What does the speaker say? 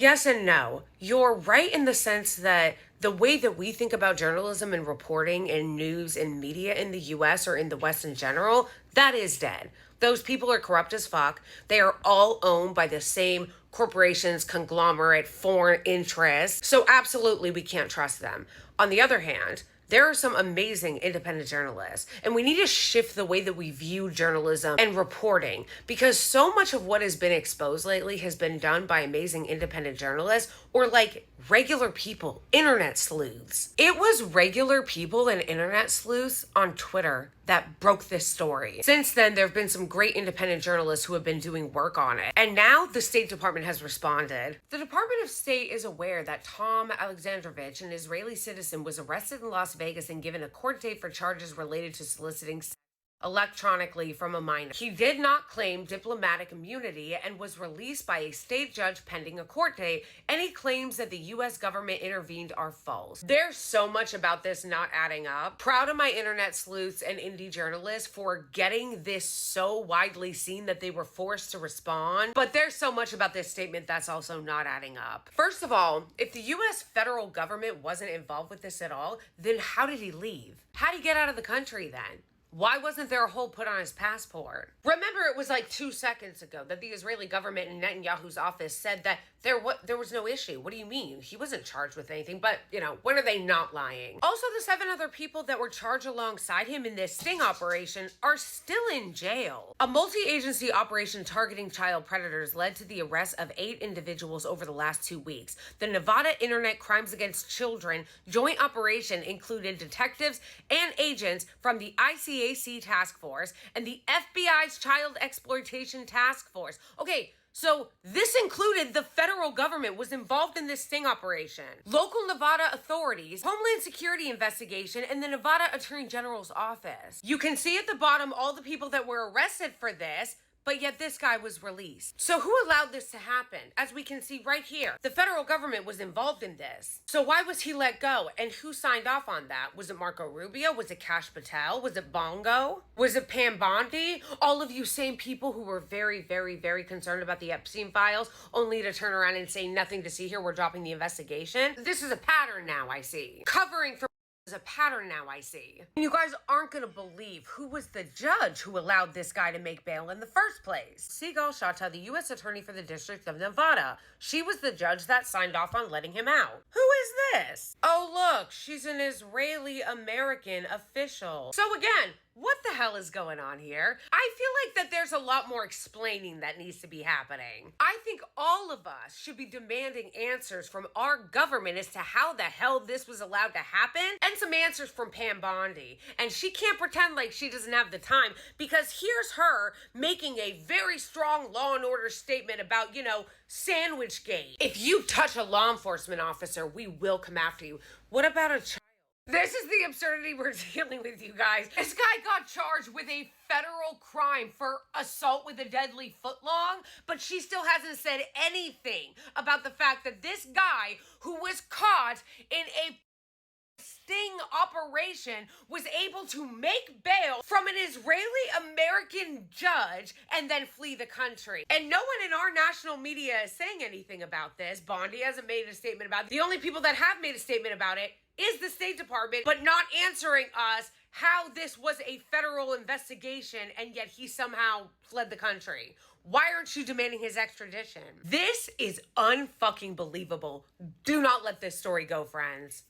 Yes and no. You're right in the sense that the way that we think about journalism and reporting and news and media in the US or in the West in general, that is dead. Those people are corrupt as fuck. They are all owned by the same corporations, conglomerate, foreign interests. So, absolutely, we can't trust them. On the other hand, there are some amazing independent journalists, and we need to shift the way that we view journalism and reporting because so much of what has been exposed lately has been done by amazing independent journalists or like regular people, internet sleuths. It was regular people and internet sleuths on Twitter that broke this story. Since then, there have been some great independent journalists who have been doing work on it. And now the State Department has responded. The Department of State is aware that Tom Alexandrovich, an Israeli citizen, was arrested in Las Vegas and given a court date for charges related to soliciting electronically from a minor. He did not claim diplomatic immunity and was released by a state judge pending a court date. Any claims that the U.S. government intervened are false. There's so much about this not adding up. Proud of my internet sleuths and indie journalists for getting this so widely seen that they were forced to respond. But there's so much about this statement that's also not adding up. First of all, if the U.S. federal government wasn't involved with this at all, then how did he leave? How did he get out of the country then? Why wasn't there a hole put on his passport? Remember, it was like 2 seconds ago that the Israeli government in Netanyahu's office said that there was no issue. What do you mean? He wasn't charged with anything, but, when are they not lying? Also, the 7 other people that were charged alongside him in this sting operation are still in jail. A multi-agency operation targeting child predators led to the arrest of 8 individuals over the last 2 weeks. The Nevada Internet Crimes Against Children joint operation included detectives and agents from the ICAC task force and the FBI's Child Exploitation Task Force. Okay, so this included the federal government was involved in this sting operation. Local Nevada authorities, Homeland Security investigation, and the Nevada Attorney General's office. You can see at the bottom all the people that were arrested for this, but yet this guy was released. So who allowed this to happen? As we can see right here, the federal government was involved in this. So why was he let go? And who signed off on that? Was it Marco Rubio? Was it Kash Patel? Was it Bongo? Was it Pam Bondi? All of you same people who were very, very, very concerned about the Epstein files, only to turn around and say nothing to see here, we're dropping the investigation. This is a pattern now, I see. Covering for is a pattern now, I see. You guys aren't gonna believe who was the judge who allowed this guy to make bail in the first place. Sigal Shatta, the U.S. Attorney for the District of Nevada. She was the judge that signed off on letting him out. Who is this? Oh, look, she's an Israeli-American official. So again, what the hell is going on here? I feel like that there's a lot more explaining that needs to be happening. I think all of us should be demanding answers from our government as to how the hell this was allowed to happen, and some answers from Pam Bondi. And she can't pretend like she doesn't have the time, because here's her making a very strong law and order statement about, sandwich gate. If you touch a law enforcement officer, we will come after you. What about a child? This is the absurdity we're dealing with, you guys. This guy got charged with a federal crime for assault with a deadly footlong, but she still hasn't said anything about the fact that this guy who was caught in a sting operation was able to make bail from an Israeli-American judge and then flee the country. And no one in our national media is saying anything about this. Bondi hasn't made a statement about it. The only people that have made a statement about it is the State Department, but not answering us how this was a federal investigation and yet he somehow fled the country. Why aren't you demanding his extradition? This is unfucking believable. Do not let this story go, friends.